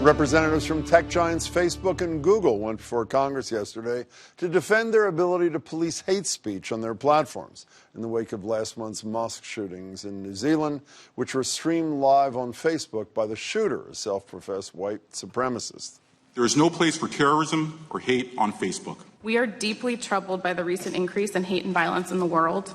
Representatives from tech giants Facebook and Google went before Congress yesterday to defend their ability to police hate speech on their platforms in the wake of last month's mosque shootings in New Zealand, which were streamed live on Facebook by the shooter, a self-professed white supremacist. There is no place for terrorism or hate on Facebook. We are deeply troubled by the recent increase in hate and violence in the world,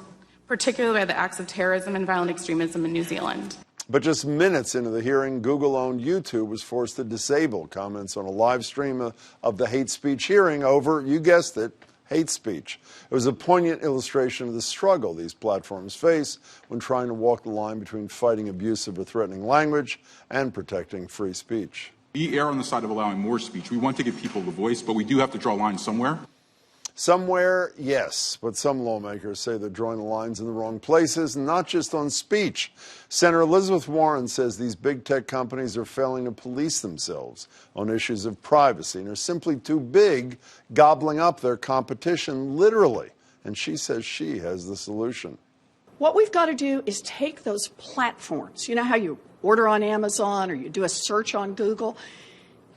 particularly by the acts of terrorism and violent extremism in New Zealand. But just minutes into the hearing, Google-owned YouTube was forced to disable comments on a live stream of the hate speech hearing over, you guessed it, hate speech. It was a poignant illustration of the struggle these platforms face when trying to walk the line between fighting abusive or threatening language and protecting free speech. We err on the side of allowing more speech. We want to give people the voice, but we do have to draw lines somewhere. Somewhere, yes, but some lawmakers say they're drawing the lines in the wrong places, not just on speech. Senator Elizabeth Warren says these big tech companies are failing to police themselves on issues of privacy and are simply too big, gobbling up their competition literally. And she says she has the solution. What we've got to do is take those platforms, you know how you order on Amazon or you do a search on Google,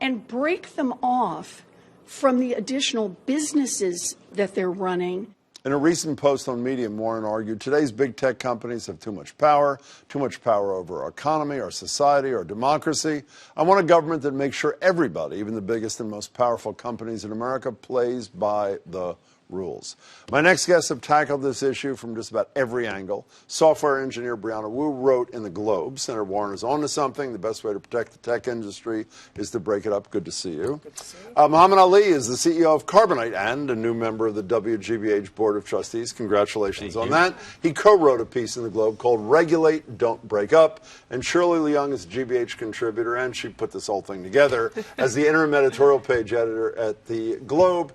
and break them off from the additional businesses that they're running. In a recent post on Medium, Warren argued today's big tech companies have too much power over our economy, our society, our democracy. I want a government that makes sure everybody, even the biggest and most powerful companies in America, plays by the rules. My next guests have tackled this issue from just about every angle. Software engineer Brianna Wu wrote in the Globe, Senator Warren is on to something. The best way to protect the tech industry is to break it up. Good to see you. Good to see you. Muhammad Ali is the CEO of Carbonite and a new member of the WGBH Board of Trustees. Congratulations on that. He co-wrote a piece in the Globe called Regulate, Don't Break Up. And Shirley Leung is a GBH contributor, and she put this whole thing together as the interim editorial page editor at the Globe.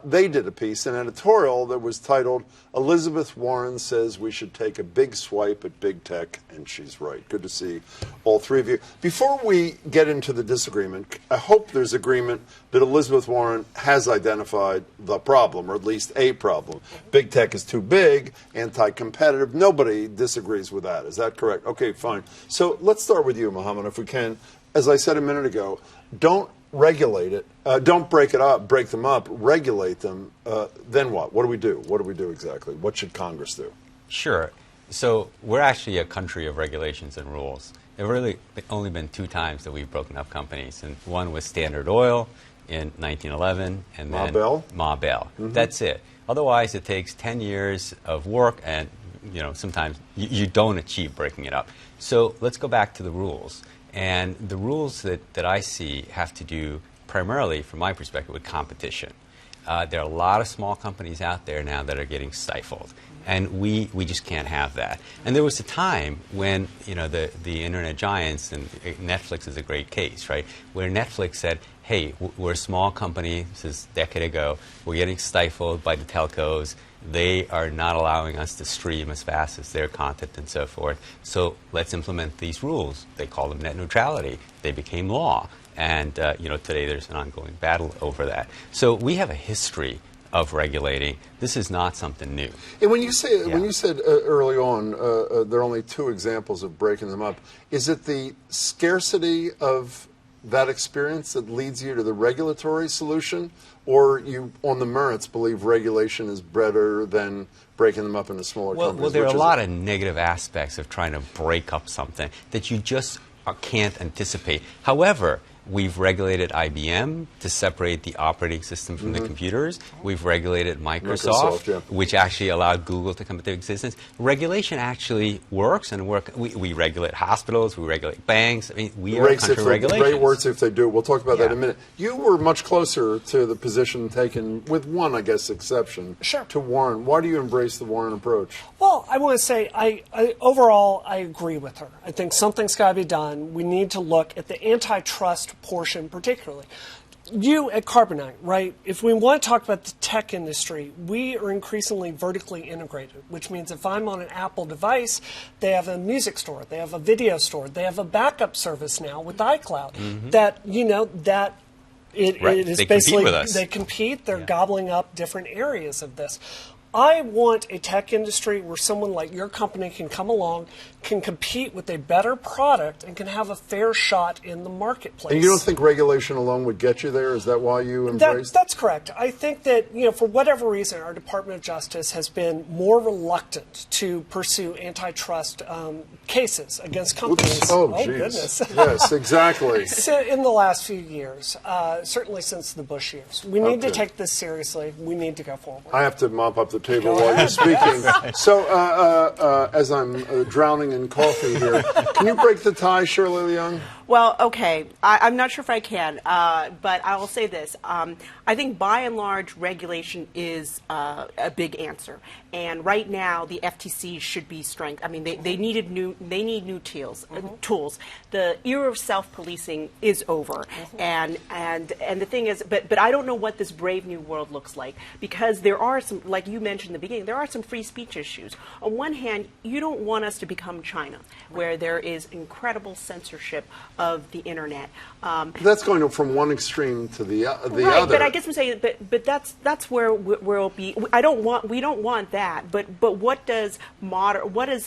They did a piece, an editorial that was titled, Elizabeth Warren Says We Should Take a Big Swipe at Big Tech, and She's Right. Good to see all three of you. Before we get into the disagreement, I hope there's agreement that Elizabeth Warren has identified the problem, or at least a problem. Big Tech is too big, anti-competitive. Nobody disagrees with that. Is that correct? Okay, fine. So let's start with you, Mohammed, if we can. As I said a minute ago, don't regulate it. Don't break it up, break them up, regulate them. Then what? What do we do? What do we do exactly? What should Congress do? Sure. So we're actually a country of regulations and rules. There have really only been two times that we've broken up companies. And one was Standard Oil in 1911. And then Ma Bell. Mm-hmm. That's it. Otherwise, it takes 10 years of work and, sometimes you don't achieve breaking it up. So let's go back to the rules. And the rules that I see have to do primarily, from my perspective, with competition. There are a lot of small companies out there now that are getting stifled. And we just can't have that. And there was a time when, the internet giants, and Netflix is a great case, right, where Netflix said, hey, we're a small company, this is a decade ago, we're getting stifled by the telcos, they are not allowing us to stream as fast as their content and so forth, so let's implement these rules. They call them net neutrality. They became law. And, today there's an ongoing battle over that. So we have a history of regulating. This is not something new. And when you say, when you said early on, there are only two examples of breaking them up, is it the scarcity of that experience that leads you to the regulatory solution, or you, on the merits, believe regulation is better than breaking them up into smaller companies? Well, there are a lot of negative aspects of trying to break up something that you just can't anticipate. However, we've regulated IBM to separate the operating system from the computers. We've regulated Microsoft, which actually allowed Google to come into existence. Regulation actually works, and we regulate hospitals, we regulate banks. I mean, we are a country of regulations. Great words if they do. We'll talk about that in a minute. You were much closer to the position taken, with one, I guess, exception, to Warren. Why do you embrace the Warren approach? Well, I want to say, overall, I agree with her. I think something's got to be done. We need to look at the antitrust portion particularly. You at Carbonite, right, if we want to talk about the tech industry, we are increasingly vertically integrated, which means if I'm on an Apple device, they have a music store, they have a video store, they have a backup service now with iCloud that, it is they basically, compete with us. They compete, they're gobbling up different areas of this. I want a tech industry where someone like your company can come along, can compete with a better product, and can have a fair shot in the marketplace. And you don't think regulation alone would get you there? Is that why you embraced? That's correct. I think that, for whatever reason, our Department of Justice has been more reluctant to pursue antitrust cases against companies. Oops. Oh, geez. Goodness. Yes, exactly. So in the last few years, certainly since the Bush years, we need to take this seriously. We need to go forward. I have to mop up the table while you're speaking. So, as I'm drowning in coffee here, can you break the tie, Shirley Leung? Well, okay. I'm not sure if I can, but I will say this. I think by and large, regulation is a big answer. And right now, the FTC should be strengthened. I mean, they need new tools. The era of self-policing is over. And the thing is, but I don't know what this brave new world looks like, because there are some, like you mentioned in the beginning, there are some free speech issues. On one hand, you don't want us to become China, where there is incredible censorship of the internet. That's going from one extreme to the right, other. But I guess I'm saying, but that's where we'll be. We don't want that. But what does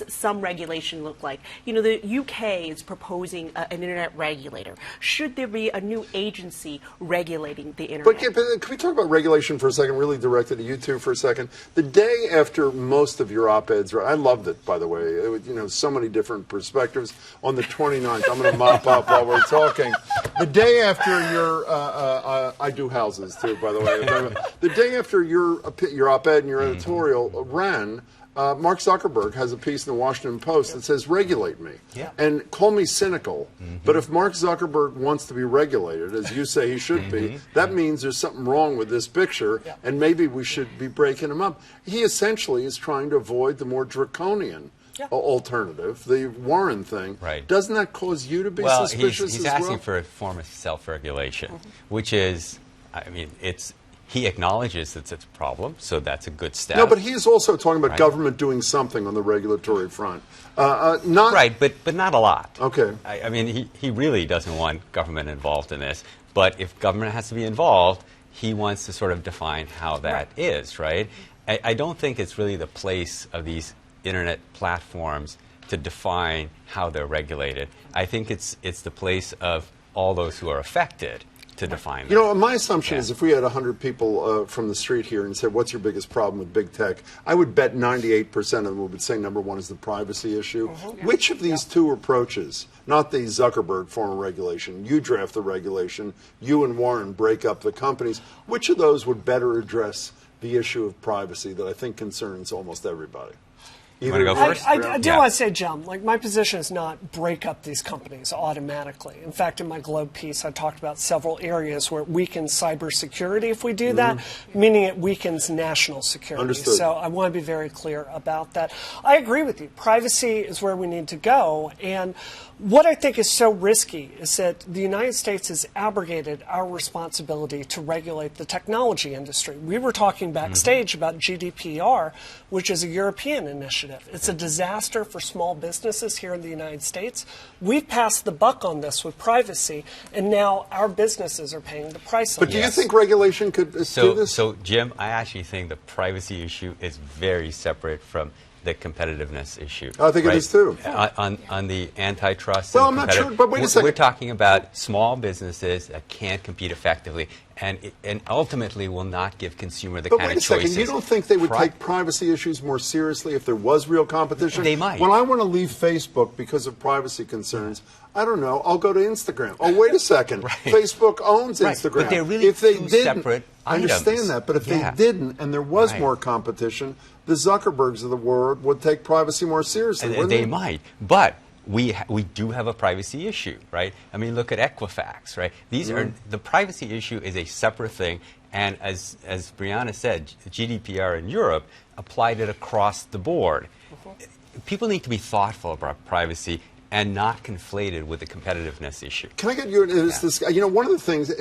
some regulation look like? The UK is proposing an internet regulator. Should there be a new agency regulating the internet? But can we talk about regulation for a second? Really directed at you two for a second. The day after most of your op-eds, I loved it, by the way. So many different perspectives. On the 29th, I'm going to mop up while we're talking. The day after your, I do houses too, by the way. The day after your op-ed and your editorial ran, Mark Zuckerberg has a piece in the Washington Post that says, regulate me. Yeah. And call me cynical, but if Mark Zuckerberg wants to be regulated, as you say he should be, that means there's something wrong with this picture, and maybe we should be breaking him up. He essentially is trying to avoid the more draconian alternative, the Warren thing. Right. Doesn't that cause you to be well, suspicious he's as well? asking for a form of self-regulation, which is, he acknowledges that it's a problem, so that's a good step. No, but he's also talking about government doing something on the regulatory front. Not right, but not a lot. Okay. He really doesn't want government involved in this, but if government has to be involved, he wants to sort of define how that is, right? I don't think it's really the place of these internet platforms to define how they're regulated. I think it's the place of all those who are affected to define that. My assumption is if we had 100 people from the street here and said, what's your biggest problem with big tech? I would bet 98% of them would say number one is the privacy issue. Which of these two approaches, not the Zuckerberg form of regulation, you draft the regulation, you and Warren break up the companies, which of those would better address the issue of privacy that I think concerns almost everybody? You want to go first? I do want to say, Jim, my position is not break up these companies automatically. In fact, in my Globe piece, I talked about several areas where it weakens cybersecurity if we do that, meaning it weakens national security. Understood. So I want to be very clear about that. I agree with you. Privacy is where we need to go. And what I think is so risky is that the United States has abrogated our responsibility to regulate the technology industry. We were talking backstage about GDPR, which is a European initiative. It's a disaster for small businesses here in the United States. We've passed the buck on this with privacy, and now our businesses are paying the price on it. But do you think regulation could do this? So, Jim, I actually think the privacy issue is very separate from the competitiveness issue. I think it is too. On the antitrust. Well, I'm not sure, but wait a second. We're talking about small businesses that can't compete effectively and ultimately will not give consumer the kind of choices. But wait a second, you don't think they would take privacy issues more seriously if there was real competition? They might. When I want to leave Facebook because of privacy concerns, I don't know, I'll go to Instagram. Oh, wait a second. Facebook owns Instagram. But they're really two separate I understand items. that, but if they didn't and there was more competition, the Zuckerbergs of the world would take privacy more seriously, wouldn't they? They might, but we do have a privacy issue, right? I mean, look at Equifax, right? These are the privacy issue is a separate thing, and as Brianna said, GDPR in Europe applied it across the board. People need to be thoughtful about privacy and not conflated with the competitiveness issue. Can I get you? One of the things,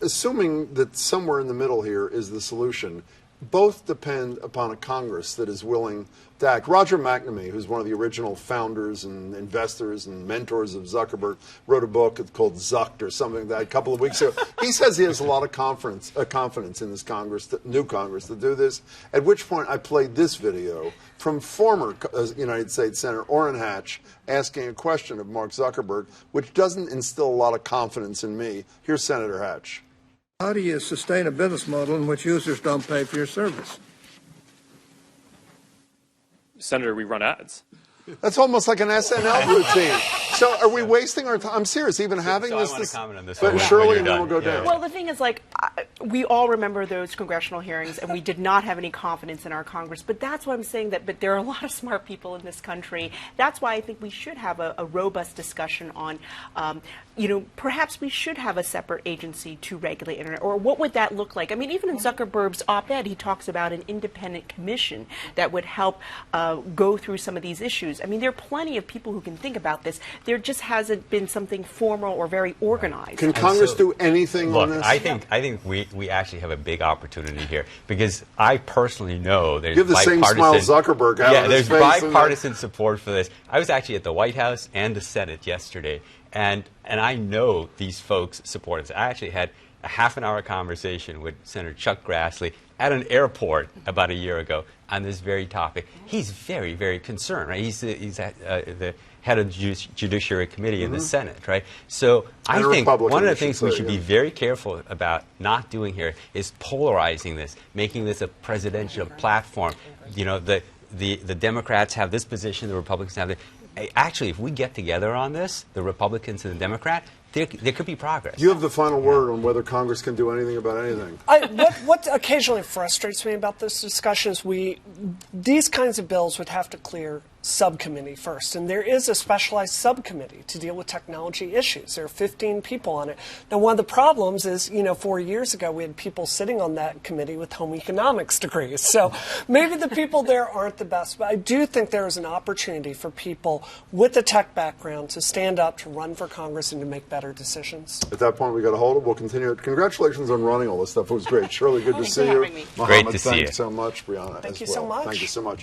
assuming that somewhere in the middle here is the solution, both depend upon a Congress that is willing to act. Roger McNamee, who's one of the original founders and investors and mentors of Zuckerberg, wrote a book called Zucked or something like that a couple of weeks ago. He says he has a lot of confidence in this Congress, new Congress, to do this, at which point I played this video from former United States Senator Orrin Hatch asking a question of Mark Zuckerberg, which doesn't instill a lot of confidence in me. Here's Senator Hatch. How do you sustain a business model in which users don't pay for your service? Senator, we run ads. That's almost like an SNL routine. So are we wasting our time? I'm serious, even having so this. I want to comment on this. But Shirley, and then we'll go down. Well, the thing is, like, we all remember those congressional hearings, and we did not have any confidence in our Congress. But that's why I'm saying that. But there are a lot of smart people in this country. That's why I think we should have a robust discussion on, perhaps we should have a separate agency to regulate internet, or what would that look like? I mean, even in Zuckerberg's op-ed, he talks about an independent commission that would help go through some of these issues. I mean, there are plenty of people who can think about this. There just hasn't been something formal or very organized. Can Congress do anything on this? I think we actually have a big opportunity here, because I personally know there's you have the same smile Zuckerberg out on his there's face bipartisan support for this. I was actually at the White House and the Senate yesterday, and I know these folks support it. I actually had a half-an-hour conversation with Senator Chuck Grassley at an airport about a year ago on this very topic. He's very, very concerned, right? He's the head of the Judiciary Committee in the Senate, right? So I think one of the things we should be very careful about not doing here is polarizing this, making this a presidential platform. You know, the Democrats have this position, the Republicans have that. Actually, if we get together on this, the Republicans and the Democrats, there could be progress. You have the final word on whether Congress can do anything about anything. What occasionally frustrates me about this discussion is these kinds of bills would have to clear subcommittee first, and there is a specialized subcommittee to deal with technology issues. There are 15 people on it. Now, one of the problems is, 4 years ago we had people sitting on that committee with home economics degrees, so maybe the people there aren't the best, but I do think there is an opportunity for people with a tech background to stand up, to run for Congress, and to make better decisions. At that point, we got to hold it. We'll continue it. Congratulations on running all this stuff. It was great. Shirley, good to see you. Great to see you. Thanks so much. Brianna, Thank you well. so much. Thank you so much.